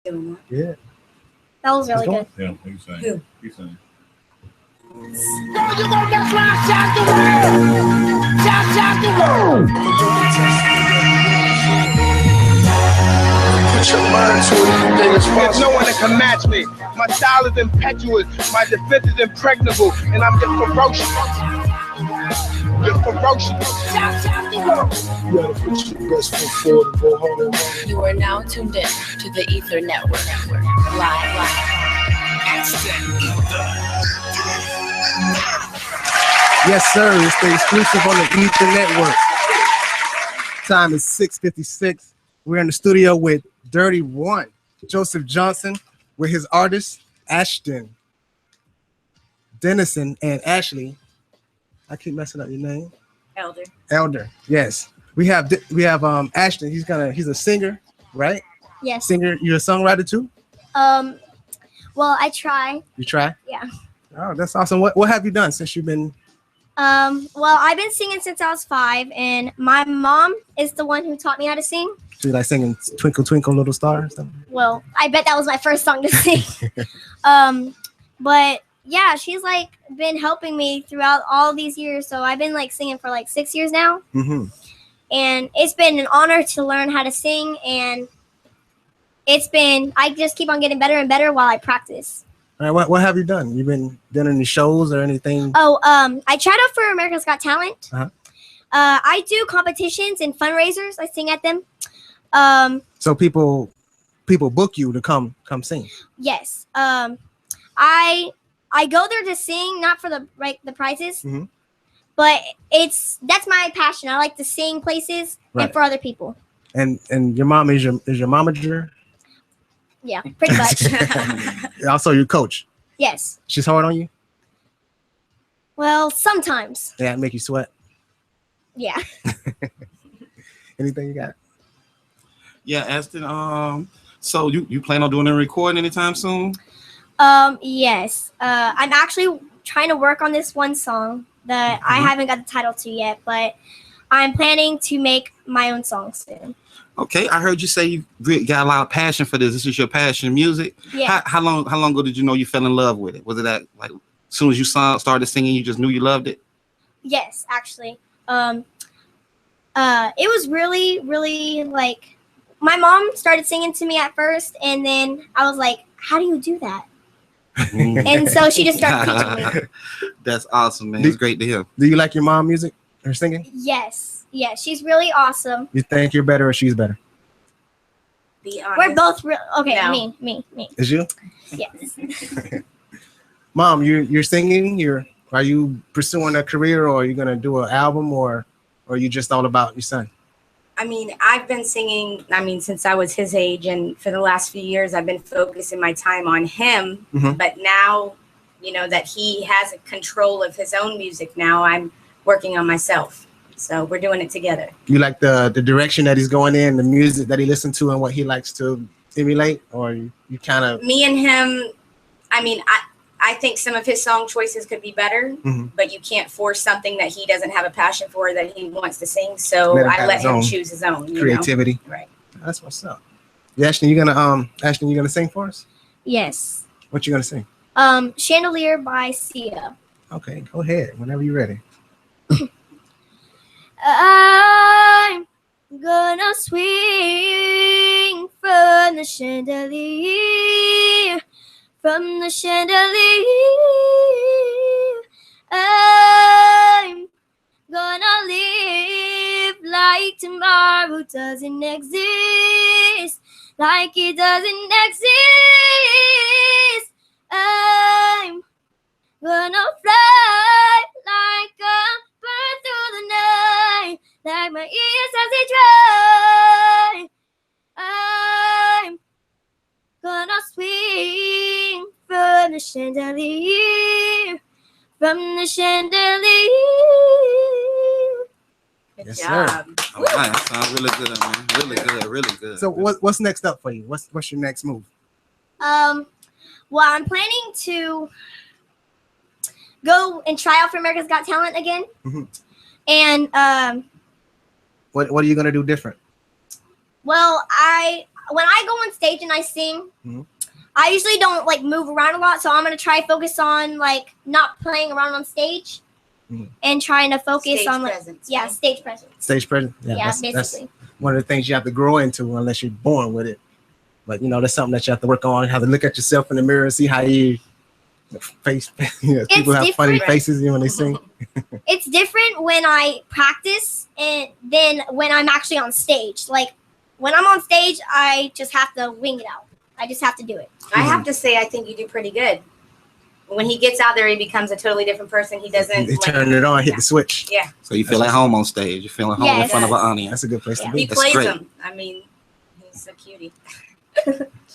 Yeah. That was really good. Yeah, he's saying. Who? He's saying. Put your mind to anything is There's possible. no one that can match me. My style is impetuous, my defense is impregnable, and I'm just ferocious. Just ferocious. You gotta put your best foot forward and go hard and hard. You are now tuned in to the Ether Network. Live. Yes, sir. It's the exclusive on the Ether Network. Time is 6:56. We're in the studio with Dirty One, Joseph Johnson, with his artists, Ashdon, Dennison, and Ashley. I keep messing up your name. Elder. Yes. We have Ashdon. He's a singer, right? Yes. Singer. You're a songwriter too? Well, I try. You try? Yeah. Oh, that's awesome. What have you done since you've been? Well, I've been singing since I was 5, and my mom is the one who taught me how to sing. So you like singing Twinkle Twinkle Little Star and stuff? Well, I bet that was my first song to sing. But yeah, she's like been helping me throughout all these years. So I've been like singing for like 6 years now. Mm-hmm. And it's been an honor to learn how to sing, and I just keep on getting better and better while I practice. All right, what have you done? You been doing any shows or anything? Oh, I tried out for America's Got Talent. Uh-huh. I do competitions and fundraisers. I sing at them. So people book you to come sing. Yes. I go there to sing, not for the prizes, mm-hmm. but that's my passion. I like to sing places and for other people. And your mom is your momager? Yeah, pretty much. Also your coach? Yes. She's hard on you? Well, sometimes. Yeah, make you sweat? Yeah. Anything you got? Yeah, Aston. So you plan on doing a recording anytime soon? Yes. I'm actually trying to work on this one song that I haven't got the title to yet, but I'm planning to make my own song soon. Okay, I heard you say you really got a lot of passion for this. This is your passion, music. Yeah. How long ago did you know you fell in love with it? Was it that like as soon as you started singing, you just knew you loved it? Yes, actually. It was really, really like my mom started singing to me at first, and then I was like, "How do you do that?" And so she just started teaching me. That's awesome, man. It's great to hear. Do you like your mom music or singing? Yes, she's really awesome. You think you're better or she's better? Be honest. We're both okay. No. Me. Is you? Yes. Mom, you're singing. Are you pursuing a career, or are you gonna do an album, or are you just all about your son? I mean, I've been singing, since I was his age, and for the last few years, I've been focusing my time on him. Mm-hmm. But now, that he has a control of his own music now, I'm working on myself. So we're doing it together. You like the direction that he's going in, the music that he listens to, and what he likes to emulate, or you kind of? Me and him, I think some of his song choices could be better, mm-hmm. but you can't force something that he doesn't have a passion for that he wants to sing. So I let him choose his own creativity. Right. That's what's up. Yeah, Ashley, you gonna sing for us? Yes. What you gonna sing? Chandelier by Sia. Okay, go ahead. Whenever you're ready. I'm gonna swing from the chandelier. From the chandelier, I'm gonna live like tomorrow doesn't exist, like it doesn't exist. I'm gonna fly like a bird through the night, like my ears as they dry. I'm gonna swing from the chandelier, from the chandelier. Good Yes, job. sir. All right, sounds really good, man. Really good. So what's next up for you? What's your next move? Well, I'm planning to go and try out for America's Got Talent again. Mm-hmm. And what are you gonna do different? well, when I go on stage and I sing, Mhm. I usually don't like move around a lot. So I'm gonna try focus on like not playing around on stage Mhm. and trying to focus Stage on like presence, yeah, right? stage presence. Stage presence. Yeah, That's basically. one of the things you have to grow into unless you're born with it. But that's something that you have to work on. You have to look at yourself in the mirror and see how you face. People have funny different. faces when they sing. It's different when I practice and then when I'm actually on stage. Like when I'm on stage, I just have to wing it out. I just have to do it. I have to say, I think you do pretty good. When he gets out there, he becomes a totally different person. He doesn't. He turn it on, hit the switch. Yeah. So you feel at home on stage. You feel at home in Yes. front of an audience. That's a good place to Yeah. be. He That's plays great. them. I mean, he's so cutie.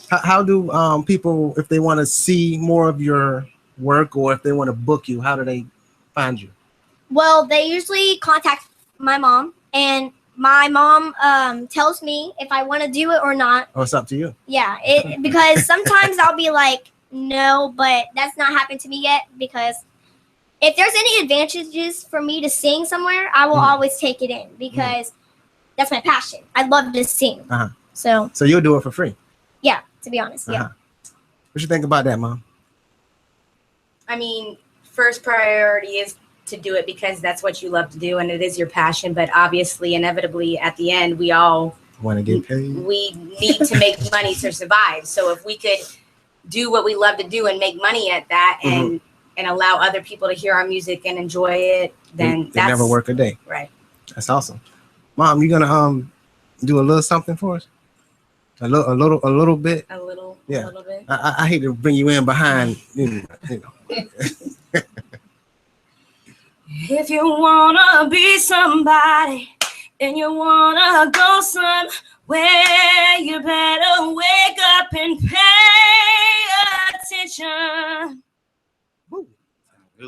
How do people, if they want to see more of your work or if they want to book you, how do they find you? Well, they usually contact my mom, and my mom tells me if I want to do it or not. Oh, it's up to you. Yeah, because sometimes I'll be like, no, but that's not happened to me yet. Because if there's any advantages for me to sing somewhere, I will always take it in because that's my passion. I love to sing. Uh-huh. So you'll do it for free. yeah, to be honest, yeah. Uh-huh. What you think about that, Mom? I mean, first priority is to do it because that's what you love to do and it is your passion. But obviously, inevitably, at the end, we all Want to get paid? we need to make money to survive. So if we could do what we love to do and make money at that and allow other people to hear our music and enjoy it, then They that's never work a day. right. That's awesome. Mom, you gonna do a little something for us? A little bit. A little Yeah. bit. I hate to bring you in behind. If you wanna be somebody and you wanna go somewhere, you better wake up and pay attention.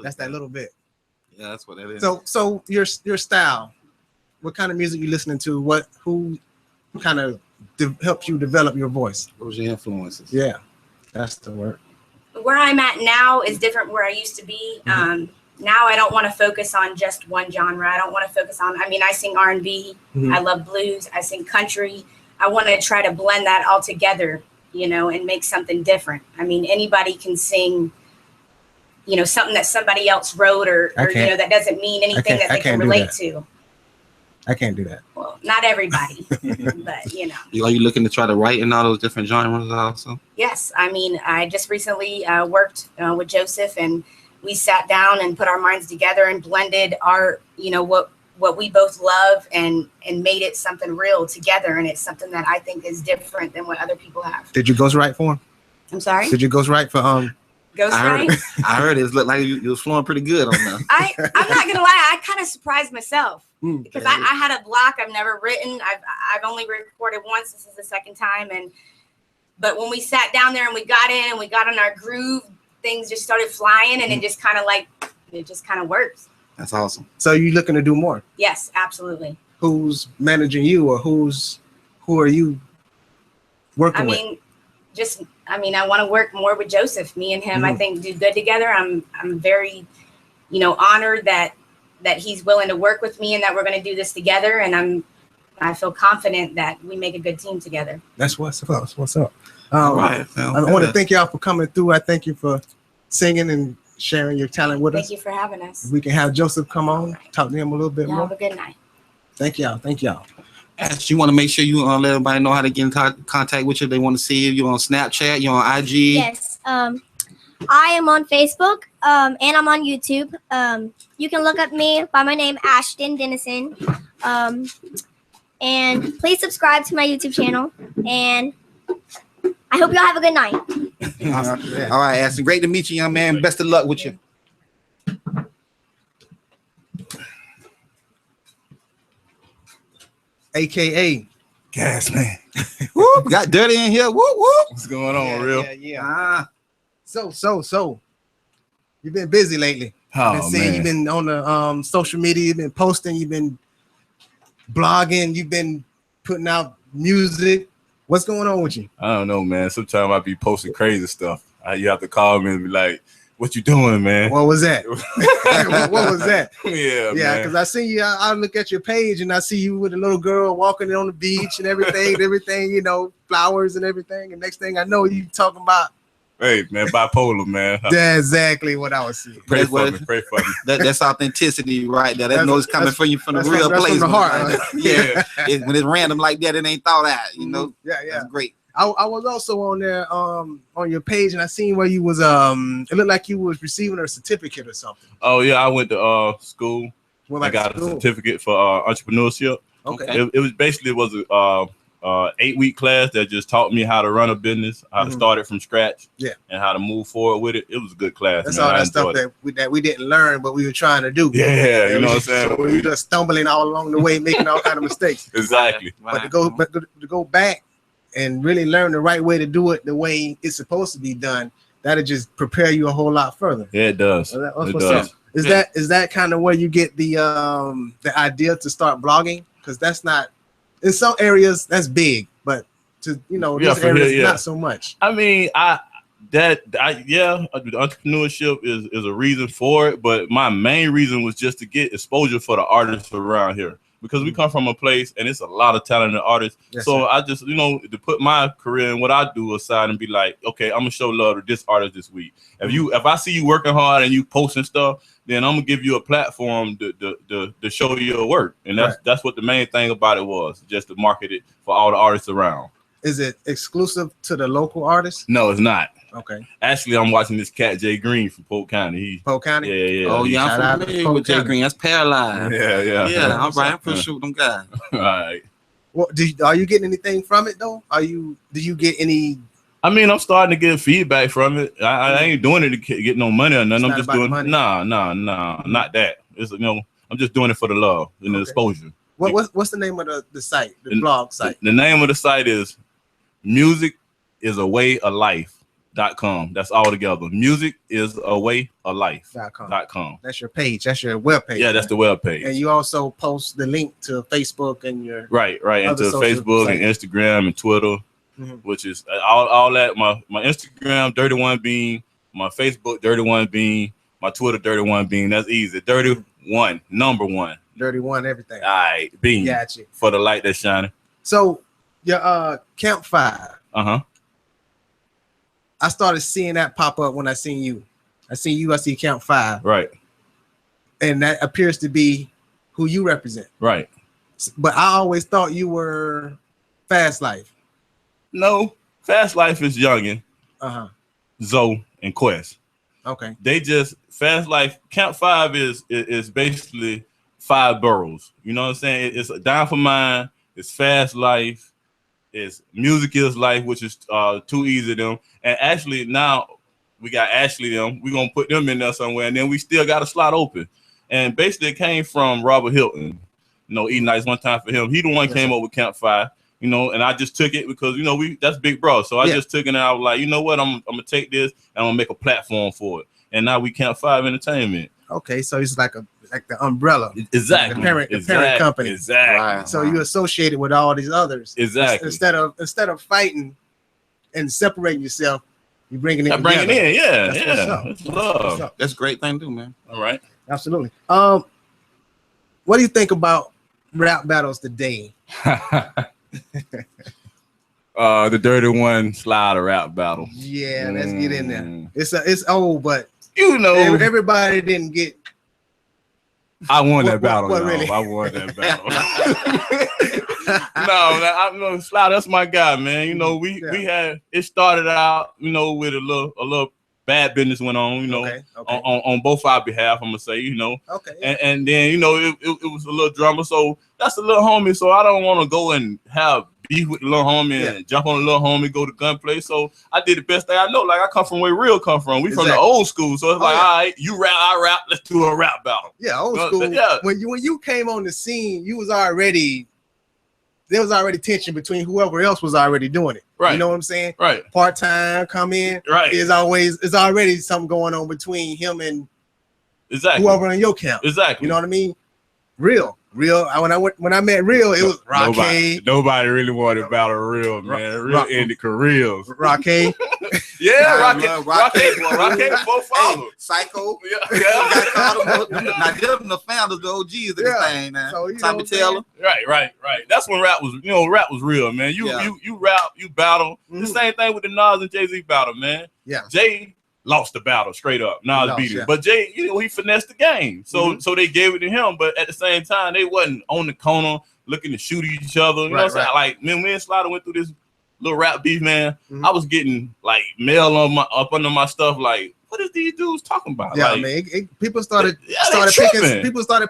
That's that little bit. Yeah, that's what that is. So your style, what kind of music you listening to? Who kind of helps you develop your voice? What was your influences? Yeah, that's the word. Where I'm at now is different where I used to be. Now I don't want to focus on just one genre. I don't want to focus on, I sing R&B. I love blues. I sing country. I want to try to blend that all together, and make something different. Anybody can sing, something that somebody else wrote or that doesn't mean anything that they can relate to. I can't do that. Well, not everybody, but Are you looking to try to write in all those different genres also? Yes. I just recently worked with Joseph and we sat down and put our minds together and blended our, what we both love and made it something real together. And it's something that I think is different than what other people have. Did you ghostwrite for him? I'm sorry? Did you ghostwrite for Ghostwriting? I heard it looked like you was flowing pretty good on that. I'm not gonna lie, I kind of surprised myself because Yeah. I had a block. I've never written. I've only recorded once. This is the second time. But when we sat down there and we got in and we got on our groove, things just started flying and it just kind of works. That's awesome. So you looking to do more? Yes, absolutely. Who's managing you, or who are you working with? I want to work more with Joseph. Me and him, I think, do good together. I'm very, honored that he's willing to work with me and that we're going to do this together. And I feel confident that we make a good team together. That's what's up. That's what's up. Right. I want to thank y'all for coming through. I thank you for singing and sharing your talent with us. Thank you for having us. We can have Joseph come on, talk to him a little bit Y'all more. have a good night. Thank y'all. Ash, you want to make sure you let everybody know how to get in contact with you. They want to see you. You're on Snapchat. You're on IG. Yes. I am on Facebook and I'm on YouTube. You can look up me by my name, Ashdon Dennison. And please subscribe to my YouTube channel. And I hope y'all have a good night. All right, Ashton. Great to meet you, young man. Best of luck with you. AKA Gas man. Whoop, got dirty in here. Whoop, whoop. What's going on, real? Yeah. So you've been busy lately. I've been seeing you've been on the social media, you've been posting, you've been blogging, you've been putting out music. What's going on with you? I don't know, man. Sometimes I be posting crazy stuff. You have to call me and be like, What you doing, man? What was that? What was that? Yeah, Yeah, man. because I see you. I look at your page and I see you with a little girl walking on the beach and everything, you know, flowers and everything. And next thing I know, you talking about. Hey, man, bipolar, man. That's exactly what I was seeing. Pray That's for what- me. Pray for me. That's authenticity right there. That knows it's coming from you from the that's real from- that's place. from the when heart, it's like that. Yeah, when it's random like that, it ain't thought out. You know, Yeah, yeah. that's great. I was also on there on your page and I seen where you was it looked like you was receiving a certificate or something. Oh yeah, I went to school. Well, I got a certificate for entrepreneurship. Okay. It was basically a 8-week class that just taught me how to run a business, how to start it from scratch, and how to move forward with it. It was a good class. That's man. all I that stuff enjoyed it. that we didn't learn, but we were trying to do. Yeah, you know what I'm saying? So we were just stumbling all along the way, making all kind of mistakes. Exactly. But to go back and really learn the right way to do it, the way it's supposed to be done, that'll just prepare you a whole lot further. Yeah, it does. So that's It what's does. up. Is that kind of where you get the idea to start blogging? Because that's not in some areas that's big, but to these for areas here, not so much. I mean, the entrepreneurship is a reason for it, but my main reason was just to get exposure for the artists around here. Because we come from a place and it's a lot of talented artists. Yes, so sir. I just, to put my career and what I do aside and be like, okay, I'm gonna show love to this artist this week. If I see you working hard and you posting stuff, then I'm gonna give you a platform to show your work. And that's what the main thing about it was, just to market it for all the artists around. Is it exclusive to the local artists? No, it's not. Okay. Actually, I'm watching this cat Jay Green from Polk County. Polk County? Yeah. Oh yeah, Shout out I'm to familiar Polk with Jay County. Green. That's Paralyzed. Yeah. All right, I'm pretty sure them guys. All right. Well, are you getting anything from it though? Do you get any? I mean, I'm starting to get feedback from it. I ain't doing it to get no money or nothing. It's I'm not just about the doing money. nah, not that. It's I'm just doing it for the love and the Okay. exposure. What's the name of the site, the blog site? The name of the site is musicIsAWayOfLife.com. That's all together. musicIsAWayOfLife.com. That's your page. That's your web page. Yeah, that's the web page. And you also post the link to Facebook and your Right. other Into social Facebook and sites. Instagram and Twitter, Mhm. which is all that. My Instagram, Dirty One Bean. My Facebook, Dirty One Bean. My Twitter, Dirty One Bean. That's easy. 31, number 1. Dirty One, everything. All right, Bean. Got you. For the light that's shining. So your campfire. Uh-huh. I started seeing that pop up when I seen you. I see Camp 5, Right. and that appears to be who you represent. Right. But I always thought you were Fast Life. No, Fast Life is Youngin, Zoe, and Quest. Okay. They just Fast Life. Camp 5 is basically 5 boroughs. You know what I'm saying? It's Down for Mine. It's Fast Life. It's Music is Life, which is Too Easy them. And actually now we got Ashley them. We're gonna put them in there somewhere, and then we still got a slot open. And basically it came from Robert Hilton. Eating nice one time for him. He the one came up with Camp 5. And I just took it because that's big bro. So I just took it and I was like, you know what? I'm gonna take this and I'm gonna make a platform for it. And now we Camp 5 Entertainment. Okay, so it's like the umbrella. Exactly. The parent company. Exactly. Right. So you're associated with all these others. Exactly. Instead of fighting and separating yourself, you bring it in. Bring it together. in, yeah, That's yeah. what's up. It's That's what's love. up. That's a great thing to do, man. All right. Absolutely. What do you think about rap battles today? The Dirty One Slider rap battle. Yeah, let's get in there. It's old, but everybody didn't get. I won that What battle. really? I won that battle. No, Slider, that's my guy, man. We had it started out, with a little bad business went on, Okay. on both our behalf. I'm gonna say, Okay. and then it was a little drama. So that's a little homie. So I don't want to go and have beef with the little homie and jump on the little homie, go to gunplay. So I did the best thing I know. Like I come from where real come from. We from the Exactly. old school. So it's like, all right, you rap, I rap. Let's do a rap battle. Yeah, old school. Yeah. When you came on the scene, there was already tension between whoever else was already doing it. Right. You know what I'm saying? Right. Part-time come in. Right. It's already something going on between him and Exactly. whoever in your camp. Exactly. You know what I mean? Real. When I met Real, it was Rocky. Nobody really wanted to battle Real, man. Real ended careers. Rocky. I Rocket, love Rocket, boy. Rocket, four Hey, followers. Psycho. Yeah. Now them the founders, the OGs of this thing, man. So, you know Tommy what I'm saying? Taylor. Right. That's when rap was real, man. You rap, you battle. The same thing with the Nas and Jay-Z battle, man. Yeah. Jay lost the battle straight up. Nas beat him. But Jay, he finessed the game. So they gave it to him, but at the same time, they wasn't on the corner looking to shoot each other. You know what I'm saying? Like, man, me and Slider went through this little rap beef, man. I was getting like mail up under my stuff, like, what is these dudes talking about? Yeah, like, man. People started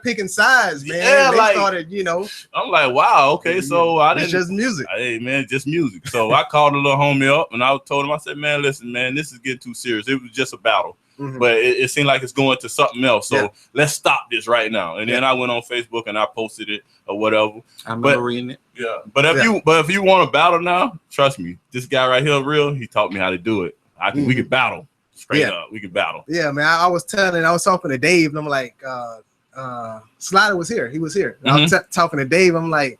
picking sides, man. Yeah, they like, started, you know. I'm like, wow, okay, so I didn't. It's just music. Hey, man, just music. So I called a little homie up and I told him, I said, man, listen, man, this is getting too serious. It was just a battle. But it seemed like it's going to something else. So let's stop this right now. And then I went on Facebook and I posted it or whatever. I remember reading it. Yeah. But if you want to battle now, trust me, this guy right here, real, he taught me how to do it. We could battle. Straight up. We could battle. Yeah, man. I was talking to Dave and I'm like, Slider was here. He was here. And I was talking to Dave. I'm like,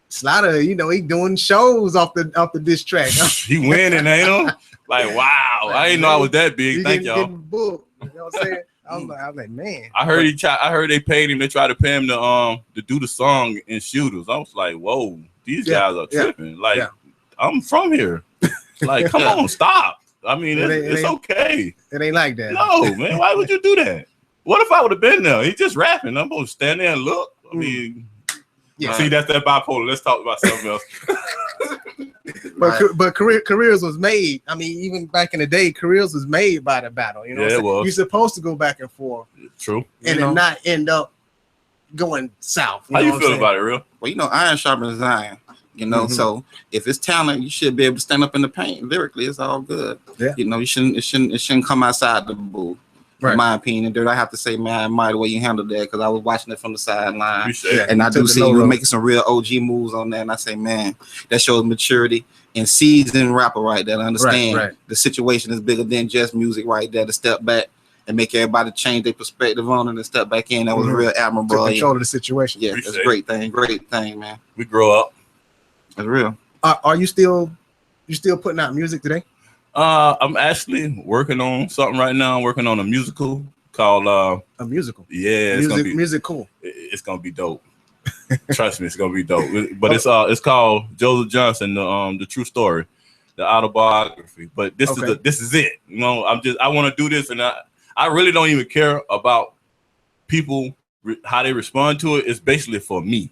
Slider, you know, he doing shows off the diss track. He winning, ain't him? Like, wow, I didn't know I was that big. Thank y'all. You know what I'm saying? I was like, man. I heard they paid him. They tried to pay him to do the song in Shooters. I was like, whoa, these guys are tripping. Like, I'm from here. Like, come on, stop. I mean, it's okay. It ain't like that. No, man. Why would you do that? What if I would have been there? He's just rapping. I'm gonna stand there and look. I mean, see, that's that bipolar. Let's talk about something else. But careers was made. I mean, even back in the day, careers was made by the battle. You know, it was. You're supposed to go back and forth. True. And then not end up going south. How you feel about it, real? Well, you know, iron sharpens iron. You know, so if it's talent, you should be able to stand up in the paint. Lyrically, it's all good. Yeah. You know, it shouldn't come outside the booth. In my opinion, Dirt, I have to say, man, I admire the way you handled that because I was watching it from the sideline, and I do see you making some real OG moves on that. And I say, man, that shows maturity and seasoned rapper right there. I understand the situation is bigger than just music right there. To step back and make everybody change their perspective on it and step back in. That was real admirable. Control of the situation. Yeah, that's a great thing, man. We grow up. That's real. Are you still putting out music today? I'm actually working on something right now. I'm working on a musical called a musical. Yeah, musical. It's gonna be dope. Trust me, it's gonna be dope. But it's called Joseph Johnson, the true story, the autobiography. But this is it. You know, I want to do this, and I really don't even care about people how they respond to it. It's basically for me.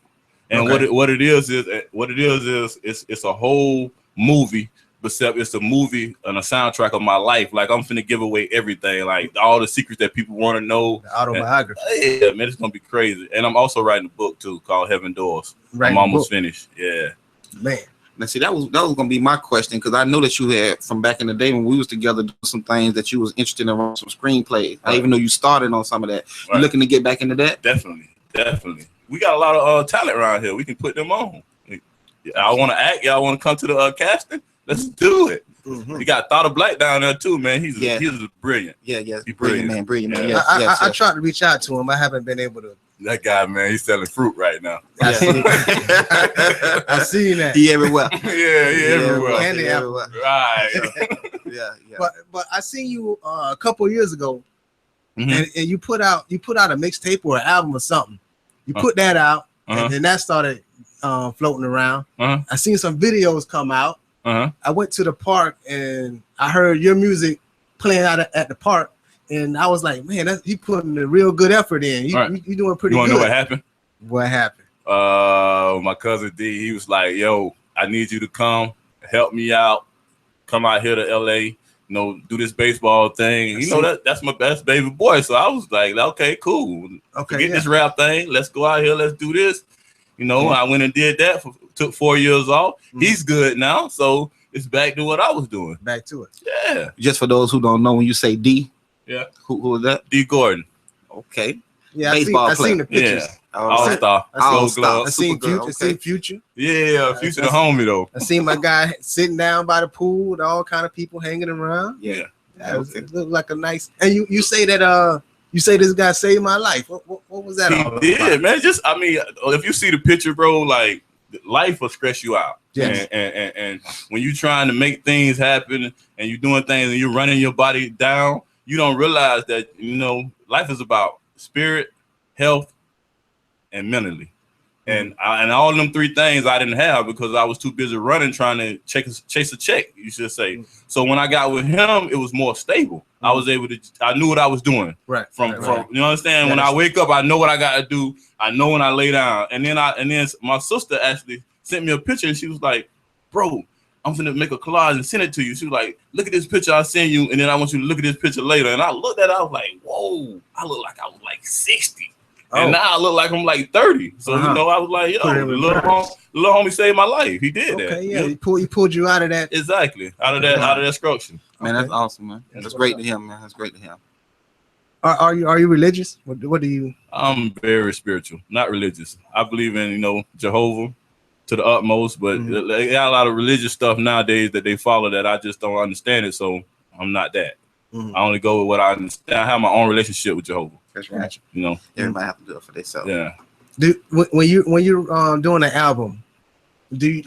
And what it is it's a whole movie. But it's a movie and a soundtrack of my life. Like, I'm finna give away everything, like all the secrets that people want to know. The autobiography. Yeah, man, it's gonna be crazy. And I'm also writing a book too called Heaven Doors. I'm almost finished. Yeah, man. Now, see, that was gonna be my question because I know that you had from back in the day when we was together doing some things that you was interested in writing some screenplays. I even know you started on some of that. You looking to get back into that? Definitely. We got a lot of talent around here. We can put them on. I want to act. Y'all want to come to the casting? Let's do it. We got Thought of Black down there too, man. He's brilliant. Yeah, he's brilliant, man. Yeah. I tried to reach out to him. I haven't been able to. That guy, man, he's selling fruit right now. I seen that. He everywhere. Everywhere. Candy everywhere. Right. Yeah. But I seen you a couple of years ago, and you put out a mixtape or an album or something. You put that out, and then that started floating around. I seen some videos come out. I went to the park and I heard your music playing out at the park, and I was like, man, you putting a real good effort in. You doing pretty good. You want to know what happened? What happened? My cousin D, he was like, yo, I need you to come help me out. Come out here to LA, you know, do this baseball thing. You know, that's my best baby boy. So I was like, okay, cool. Forget this rap thing. Let's go out here. Let's do this. You know, I went and did that. Took 4 years off. He's good now, so it's back to what I was doing. Back to it. Yeah. Just for those who don't know, when you say D, who was that? D Gordon. Okay. Yeah, baseball I seen the pictures. Yeah. All-star. I seen Future. Yeah, Future the homie though. I seen my guy sitting down by the pool with all kind of people hanging around. Yeah. It looked like a nice. And you say that you say this guy saved my life. What was that all about? Yeah, man. Just, I mean, if you see the picture, bro, like life will stress you out. Yes. And when you're trying to make things happen and you're doing things and you're running your body down, you don't realize that, life is about spirit, health, and mentally. And all of them three things I didn't have because I was too busy running, trying to chase a check, you should say. So when I got with him, it was more stable. I was able to, I knew what I was doing. Right. From you understand? When I wake up, I know what I got to do. I know when I lay down. And then my sister actually sent me a picture and she was like, bro, I'm finna make a collage and send it to you. She was like, look at this picture I send you, and then I want you to look at this picture later. And I looked at it, I was like, whoa, I look like I was like 60. And now I look like I'm like 30. So, I was like, yo, the little homie saved my life. He did that. Okay, yeah. He pulled you out of that. Exactly. Out of that structure. Man, that's awesome, man. That's great to hear, man. That's great to hear. Are you religious? What do you? I'm very spiritual, not religious. I believe in, Jehovah to the utmost, but they got a lot of religious stuff nowadays that they follow that I just don't understand it. So I'm not that. I only go with what I understand. I have my own relationship with Jehovah. That's right. Everybody have to do it for themselves. Yeah. When you're doing an album,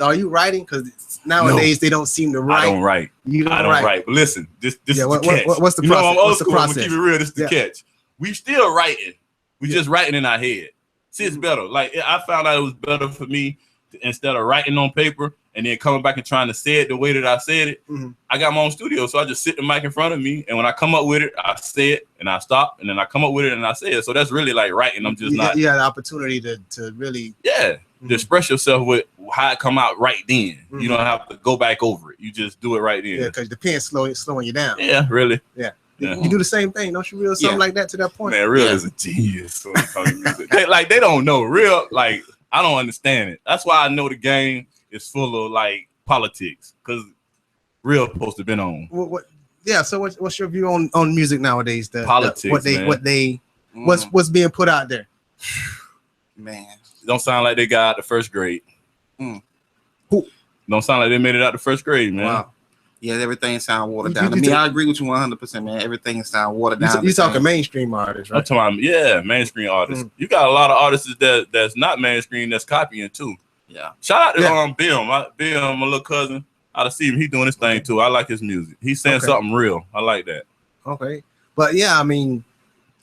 are you writing? Because nowadays they don't seem to write. I don't write. I don't write. But listen, this is the catch. What's the process? I'm old what's the school. process? Keep it real. This is the catch. We still writing. We just writing in our head. See, it's better. Like I found out it was better for me instead of writing on paper and then coming back and trying to say it the way that I said it. I got my own studio, so I just sit the mic in front of me, and when I come up with it, I say it and I stop, and then I come up with it and I say it. So that's really like writing. I'm just not. You had the opportunity to really. Yeah. To express yourself with how it come out right then. You don't have to go back over it. You just do it right then. Yeah, because the pen's slowing you down. Yeah, really. Yeah. You do the same thing, don't you? Real something like that to that point. Man, Real is a genius. They don't know. Real, like I don't understand it. That's why I know the game is full of like politics because Real supposed to have been on. So what's your view on music nowadays? Politics. What's being put out there? Man. Don't sound like they got out the first grade. Don't sound like they made it out the first grade, man. Wow. Yeah, everything sound watered down. I agree with you 100%, man. Everything sound watered down. You talking mainstream artists, right? I'm talking, mainstream artists. You got a lot of artists that's not mainstream that's copying too. Yeah. Shout out to Bill, my little cousin. Out of Stephen, he doing his thing too. I like his music. He's saying something real. I like that. Okay, but yeah, I mean,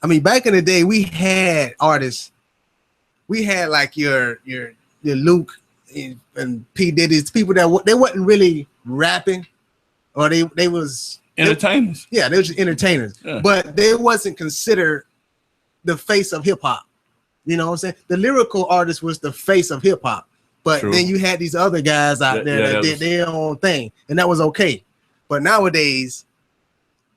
back in the day, we had artists. We had like your Luke and P Diddy's people that they wasn't really rapping, or they was entertainers. They were just entertainers, but they wasn't considered the face of hip hop. You know what I'm saying? The lyrical artist was the face of hip hop, but then you had these other guys out there that did their own thing, and that was okay. But nowadays,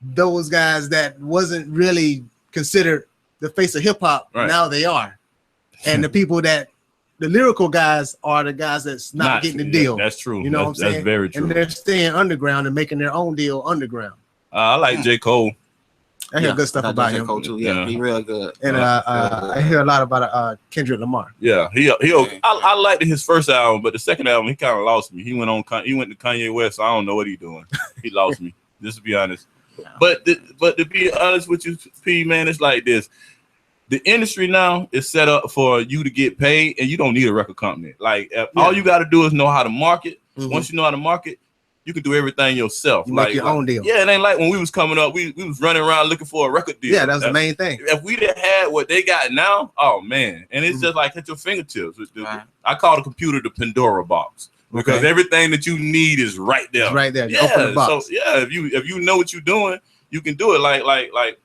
those guys that wasn't really considered the face of hip hop, now they are. And the people the lyrical guys are the guys that's not getting the deal. That's true. You know what I'm saying? That's very true. And they're staying underground and making their own deal underground. I like J. Cole. I hear good stuff about J. him. Cole too. Yeah, he real good. And I hear a lot about Kendrick Lamar. Yeah, I liked his first album, but the second album he kind of lost me. He went to Kanye West. So I don't know what he's doing. He lost me. Just to be honest. But to be honest with you, P, man, it's like this. The industry now is set up for you to get paid, and you don't need a record company. Like all you got to do is know how to market. Once you know how to market, you can do everything yourself. You make your own deal. Yeah, it ain't like when we was coming up, we was running around looking for a record deal. Yeah, that's the main thing. If we'd have had what they got now, oh man, and it's just like at your fingertips. I call the computer the Pandora box because everything that you need is right there. It's right there. Yeah. Open the box. So if you know what you're doing, you can do it. Like.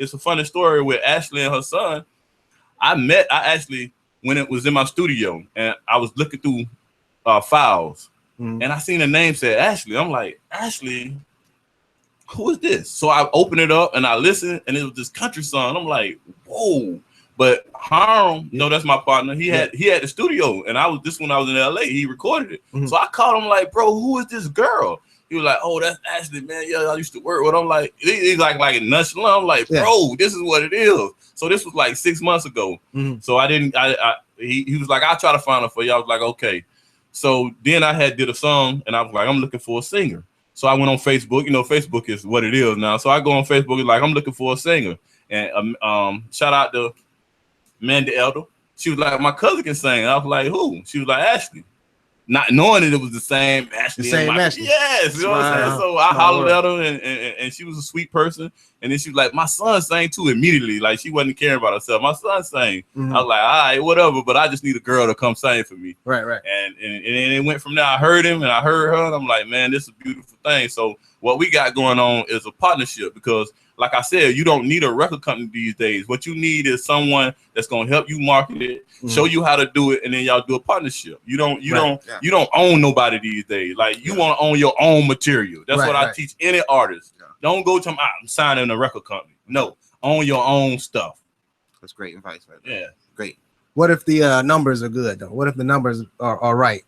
It's a funny story with Ashley and her son. I actually when it was in my studio and I was looking through files and I seen the name said Ashley. I'm like, Ashley, who is this? So I opened it up and I listened and it was this country song. I'm like, whoa. But Harm, that's my partner. He had the studio and when I was in LA, he recorded it. So I called him like, bro, who is this girl? He was like, oh, that's Ashley, man. Yeah, I used to work with him. Like, he's like nonchalant. I'm like, bro, this is what it is. So this was like 6 months ago. So he was like, I'll try to find her for you. I was like, okay. So then I did a song and I was like, I'm looking for a singer. So I went on Facebook. Facebook is what it is now. So I go on Facebook and like, I'm looking for a singer. And shout out to Mandy Elder. She was like, my cousin can sing. I was like, who? She was like, Ashley. not knowing that it was the same Ashley. The same Ashley. Yes, you know what I'm saying? So I hollered at her, and she was a sweet person. And then she was like, my son sang too immediately. Like, she wasn't caring about herself. My son sang. Mhm. I was like, all right, whatever, but I just need a girl to come sing for me. Right. And it went from there. I heard him and I heard her, and I'm like, man, this is a beautiful thing. So what we got going on is a partnership, because like I said, you don't need a record company these days. What you need is someone that's gonna help you market it, show you how to do it, and then y'all do a partnership. You don't own nobody these days. Like, you want to own your own material. That's what I teach any artist. Don't go to them, I'm signing a record company. No, own your own stuff. That's great advice right there. Yeah. Great. What if the numbers are good though? What if the numbers are right?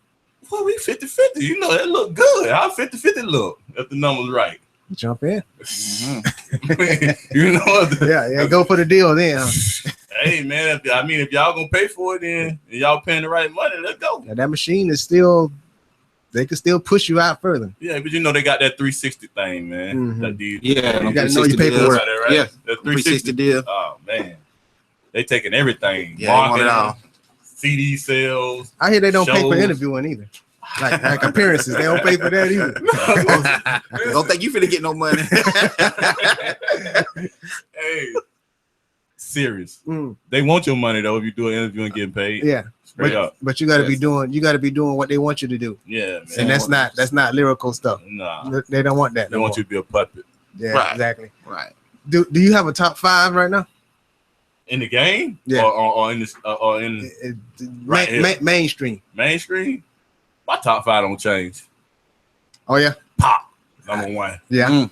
Well, we 50-50. You know, that look good. How 50-50 look if the numbers right? Jump in. You know. Yeah. Go for the deal then. Huh? Hey man, if y'all gonna pay for it, then and y'all paying the right money, let's go. Now, that machine is still. They can still push you out further. Yeah, but you know they got that 360 thing, man. Mhm. You gotta know your paperwork. Right? Yeah, that 360 deal. Oh man, they taking everything. Yeah, they want it all. CD sales. I hear they don't pay for shows. interviewing either. Like appearances, they don't pay for that either. Don't think you finna get no money. Hey, serious. They want your money though if you do an interview and getting paid. Yeah. Straight up. But you gotta be doing what they want you to do. Yeah, man. And that's not lyrical stuff. Nah. They don't want that. They want you to be a puppet. Yeah, Right. exactly. Right. Do you have a top 5 right now? In the game? Yeah. Or in this right here. Mainstream. Mainstream? My top 5 don't change. Oh yeah. Pop, number 1. Yeah.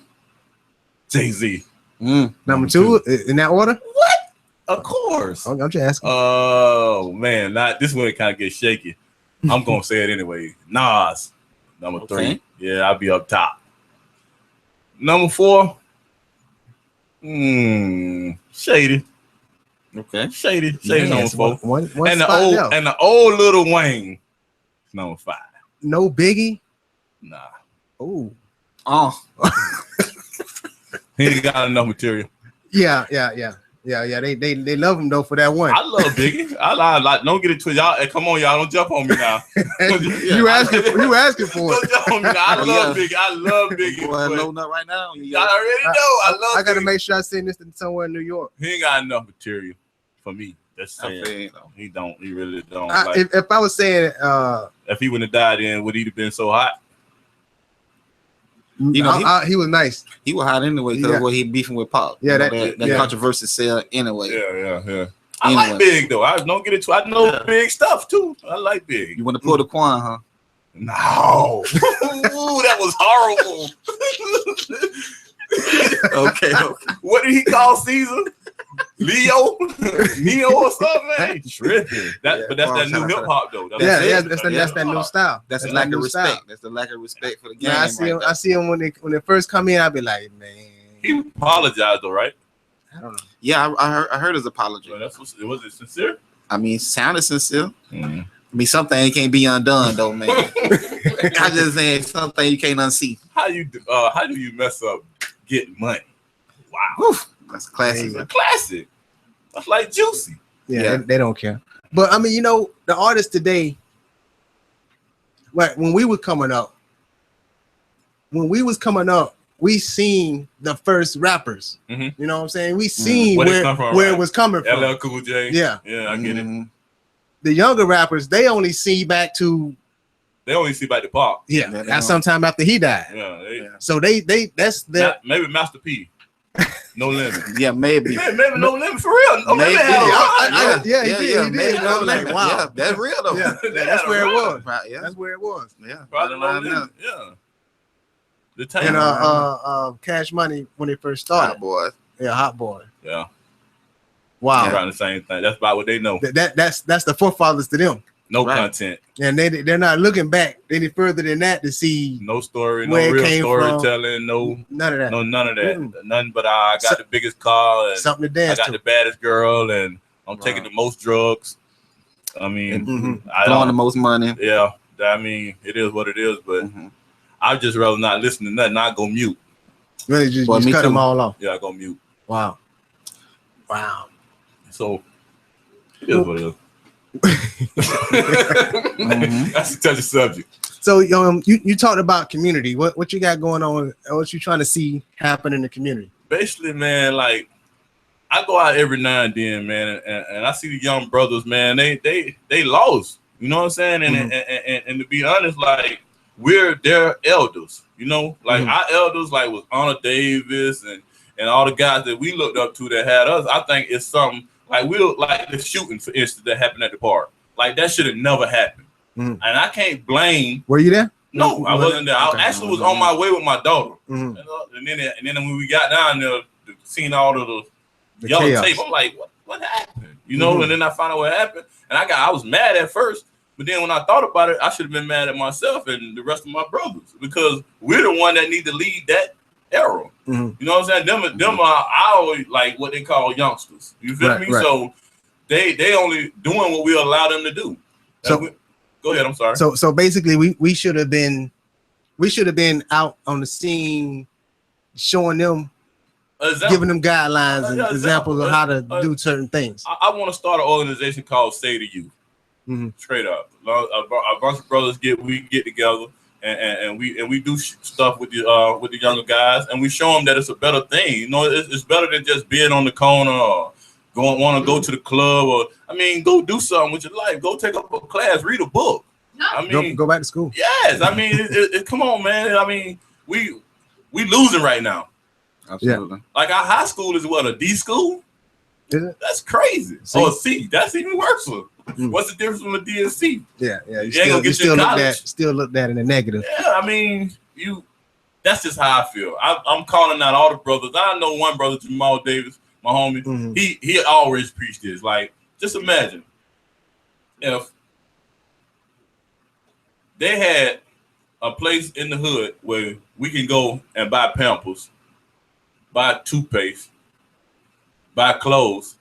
Jay-Z. Number 2 in that order? What? Of course. I'm just asking. Oh man, this one kind of gets shaky. I'm gonna say it anyway. Nas, number 3. Okay. Yeah, I'll be up top. Number 4. Shady. Okay. Shady Yes, number 4. One and spot the old Lil Wayne, number 5. No Biggie. Nah, Oh. he ain't got enough material. Yeah. They love him though for that one. I love Biggie. I like. Don't get it twisted, y'all. Hey, come on, y'all. Don't jump on me now. You asking for Don't it. jump on me now. I love Biggie. I love Biggie. Boy, but loading up right now. y'all already know. I love. I gotta Biggie. make sure I send this to somewhere in New York. He ain't got enough material for me. That's saying. Okay, though. He don't. He really don't. If I was saying, if he wouldn't have died, then would he have been so hot? You know, he was nice. He was hot anyway because of what he beefing with Pop. Yeah, that controversy sell anyway. Yeah. I like Big though. I don't get it. I know Big stuff too. I like Big. You want to pull the Quan, huh? No. Ooh, that was horrible. Okay. What did he call Caesar? Neo or something? Man, tripping. But that's that new hip hop though. That's that new style. That's the lack of respect. That's the lack of respect for the game. Yeah, I see him when they first come in. I be like, man. He apologized though, right? I don't know. Yeah, I heard his apology. Well, was it sincere? I mean, sounded sincere. I mean, something can't be undone though, man. I just saying something you can't unsee. How do you mess up getting money? Wow. Oof, that's classic. That's classic. That's like Juicy. Yeah. They don't care. But I mean, you know, the artists today, like when we were coming up, we seen the first rappers. You know what I'm saying? We seen where it was coming from. LL Cool J. Yeah, I get it. The younger rappers, they only see back to. They only see back to Pop. Yeah, that's sometime after he died. Yeah. So that's their maybe Master P. No Limit. Yeah, maybe. Maybe No Limit for real. No Maybe. Limit he did. Maybe I was like, wow, yeah, that's real though. Yeah, that's where it was. Right, yeah. That's where it was. Yeah, probably No Limit. Yeah. The time. And Cash Money when they first started. Hot Boy. Yeah, Hot Boy. Yeah. Wow. Around the same thing. That's about what they know. That's the forefathers to them. No content. And they're not looking back any further than that to see no story, no where real it came storytelling, none of that. No, none of that. Nothing but I got the biggest car and something to dance I got the baddest girl and I'm taking the most drugs. I mean, I throwing the most money. Yeah. I mean, it is what it is, but I'd just rather not listen to nothing. I go mute. Really, just cut them all off. Yeah, I go mute. Wow. So it is what it is. That's a touchy subject. So you talked about community. What you got going on? What you trying to see happen in the community? Basically, man, like I go out every now and then, man, and I see the young brothers, man. They lost. You know what I'm saying? And to be honest, like we're their elders. You know, like our elders, like was Honor Davis and all the guys that we looked up to that had us. I think it's something like like the shooting, for instance, that happened at the park. Like that should have never happened. And I can't blame. Were you there? No, I wasn't there. I actually was on my way with my daughter. And then when we got down there, seeing all of the yellow chaos. tape, I'm like, what happened? You know, and then I found out what happened. And I was mad at first, but then when I thought about it, I should have been mad at myself and the rest of my brothers because we're the one that need to lead that era. You know what I'm saying? Them are our like what they call youngsters. You feel me? Right. So they only doing what we allow them to do. Go ahead. I'm sorry. So basically, we should have been out on the scene, showing them, giving them guidelines and examples of how to do certain things. I want to start an organization called Say to You. Straight up, a bunch of brothers we get together and we do stuff with the younger guys, and we show them that it's a better thing. You know, it's better than just being on the corner or want to go to the club, or I mean, go do something with your life. Go take up a class, read a book. I mean, go back to school. Yes, I mean, come on, man. I mean, we losing right now. Absolutely. Yeah. Like our high school is what, a D school? Is it? That's crazy. Or a C. That's even worse. What's the difference from a D and C? Yeah. You still look at in the negative. Yeah, I mean, that's just how I feel. I'm calling out all the brothers. I know one brother, Jamal Davis, my homie. He always preached this. Like, just imagine if they had a place in the hood where we can go and buy Pampers, buy toothpaste, buy clothes,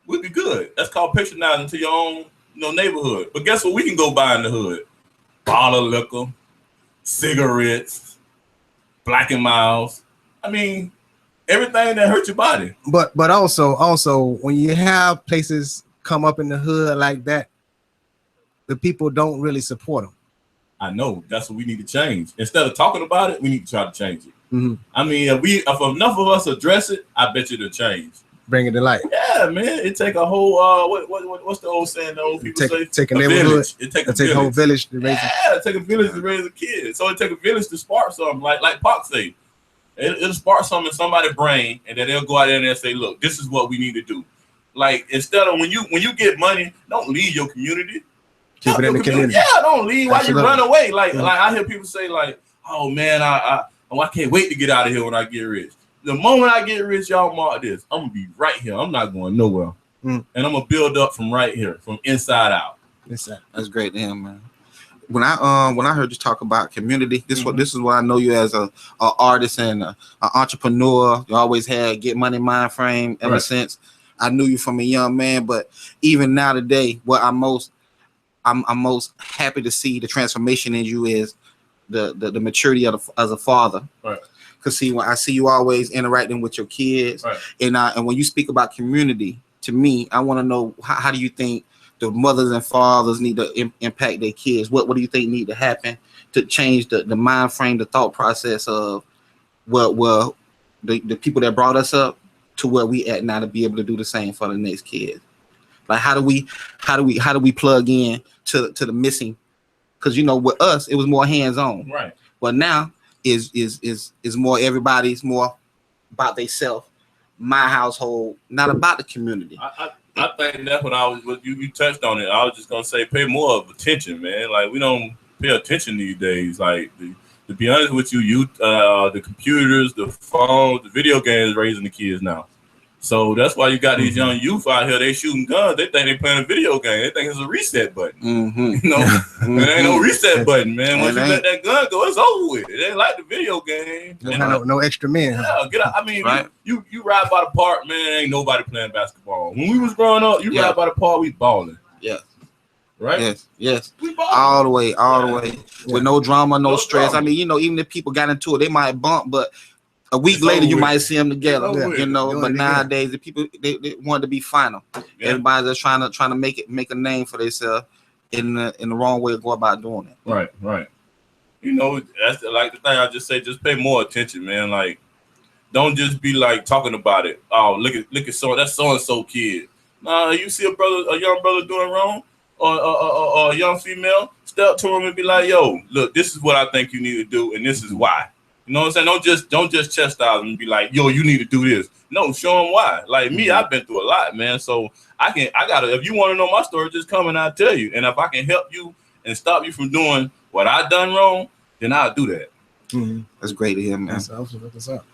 we'd be good. That's called patronizing to your own, neighborhood. But guess what we can go buy in the hood? Bottle of liquor, cigarettes, Black and Miles. I mean, everything that hurts your body. But also when you have places come up in the hood like that, the people don't really support them. I know. That's what we need to change. Instead of talking about it, we need to try to change it. I mean, if enough of us address it, I bet you it'll change. Bring it to light. Yeah, man. It take a whole what's the old saying? The old people say take a neighborhood. It take a whole village to raise. Yeah, it take a village to raise a kid. So it take a village to spark something. Like Pac say, it'll spark something in somebody's brain, and then they'll go out there and they'll say, "Look, this is what we need to do." Like instead of when you get money, don't leave your community. Keep it in the community. Yeah, don't leave while you run away. Like I hear people say, like, "Oh man, I can't wait to get out of here when I get rich." The moment I get rich, y'all mark this. I'm gonna be right here. I'm not going nowhere, and I'm gonna build up from right here, from inside out. That's great to him, man. When I heard you talk about community, this is what I know you as a artist and an entrepreneur. You always had get money mind frame ever since. I knew you from a young man, but even now today, what I'm most happy to see the transformation in you is the maturity as a father. Right. Because when I see you always interacting with your kids, and when you speak about community, to me, I want to know how do you think the mothers and fathers need to impact their kids? What do you think need to happen to change the mind frame, the thought process of the people that brought us up to where we at now to be able to do the same for the next kids? Like how do we plug in to the missing? Because with us it was more hands on, right? But now is more everybody's more about themselves, my household, not about the community. I think that's what you touched on it. I was just gonna say pay more of attention, man. Like we don't pay attention these days. Like to be honest with you, the computers, the phones, the video games raising the kids now. So that's why you got these young youth out here. They shooting guns. They think they playing a video game. They think it's a reset button. There ain't no reset button, man. Once you let that gun go, it's over with. It ain't like the video game. No extra men. Yeah, get out. I mean, you ride by the park, man. Ain't nobody playing basketball. When we was growing up, you ride by the park, we balling. Yeah. Right? Yes. We balling. All the way. With no drama, no stress. Drama. I mean, even if people got into it, they might bump, but A week later, you might see them together, you know. But nowadays, the people they want to be final. Yeah. Everybody's just trying to make a name for themselves in the wrong way to go about doing it. Right. You know, that's like the thing I just say. Just pay more attention, man. Like, don't just be like talking about it. Oh, look at that's so and so kid. Nah, you see a young brother doing wrong, or a young female, step to him and be like, yo, look, this is what I think you need to do, and this is why. You know what I'm saying? Don't just chastise them and be like, yo, you need to do this. No, show them why. Like me, I've been through a lot, man. So I gotta, if you want to know my story, just come and I'll tell you. And if I can help you and stop you from doing what I done wrong, then I'll do that. That's great to hear, man. That's up.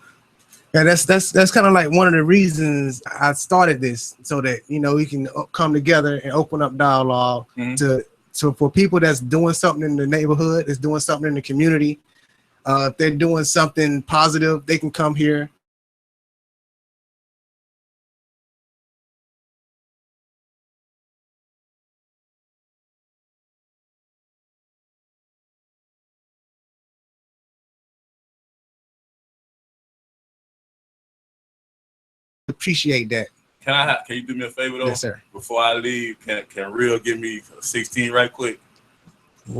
Yeah, that's kind of like one of the reasons I started this, so that we can come together and open up dialogue for people that's doing something in the neighborhood, that's doing something in the community. If they're doing something positive, they can come here. Appreciate that. Can you do me a favor though? Yes, sir. Before I leave, can Real give me 16 right quick? He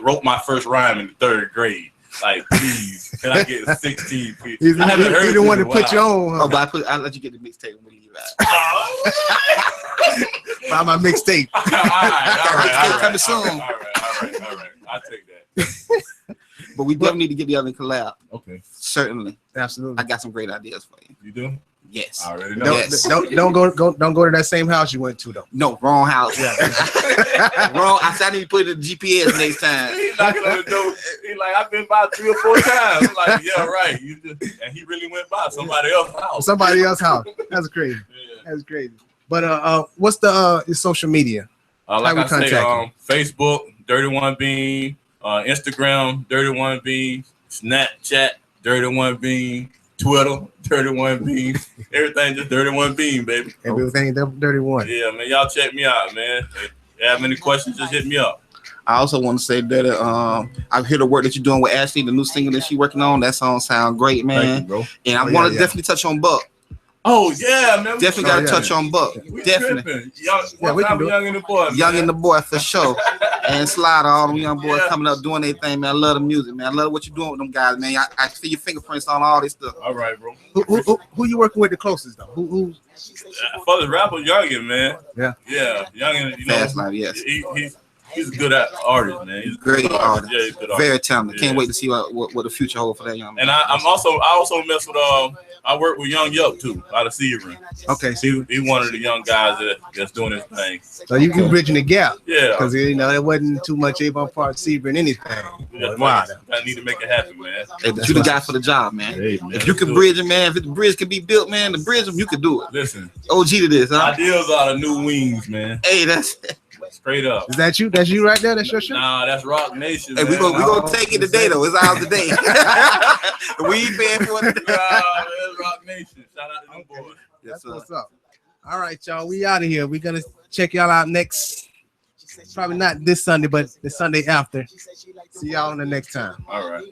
wrote my first rhyme in the 3rd grade. Like, please, can I get 16? Please? He didn't want to put you on. Huh? Oh, but I'll let you get the mixtape when we leave out. Buy my mixtape. All right. Coming soon. All right. I'll take that. But we definitely need to get together and collab. Okay. Certainly. Absolutely. I got some great ideas for you. You do? Yes. I already know. Don't go to that same house you went to though. No, wrong house. Yeah. Wrong. I need to put it in the GPS next time. He's knocking on the door. He's like, I've been by 3 or 4 times. I'm like, yeah, right. And he really went by somebody else's house. That's crazy. Yeah. That's crazy. But what's the your social media? Like I say, Facebook, Dirty One Bean, Instagram, Dirty One Bean, Snapchat, Dirty One Bean, Twitter, Dirty One Bean, everything just Dirty One Bean, baby. Everything Dirty One. Yeah, man, y'all check me out, man. If you have any questions, just hit me up. I also want to say that I hear the work that you're doing with Ashley, the new single that she's working on. That song sounds great, man. Thank you, bro. And I want to definitely touch on Buck. Oh yeah, man. Definitely got to touch on Buck. Definitely. Young and the boy. Young and the boy for sure. And Slider, all them young boys coming up doing their thing, man. I love the music, man. I love what you're doing with them guys, man. I see your fingerprints on all this stuff. All right, bro. Who you working with the closest though? Who? For the rapper, Youngin, man. Yeah. Youngin, Fast Life, yes. He's a good artist, man. He's a great artist. Yeah, he's a good artist. Very talented. Can't wait to see what the future holds for that young man. And I also mess with I work with Young Yup too, out of Sebring. Okay, so he one of the young guys that's doing his thing. So you can bridging the gap. Yeah, because there wasn't too much Avon Park Sebring anything. Yeah, wow, I need to make it happen, man. Hey, but you the guy for the job, man. Hey, man, if you can bridge it, man, if the bridge can be built, man, the bridge you can do it. Listen, OG to this, huh? Ideas are the new wings, man. Hey, that's straight up. Is that you? That's you right there? That's your shit? Nah, that's Rock Nation. Hey, we gonna take it today though. It's ours today. We ain't paying for it. Nah, that's Rock Nation. Shout out to them boys. That's what's up. All right, y'all. We out of here. We're gonna check y'all out next. Probably not this Sunday, but the Sunday after. See y'all on the next time. All right.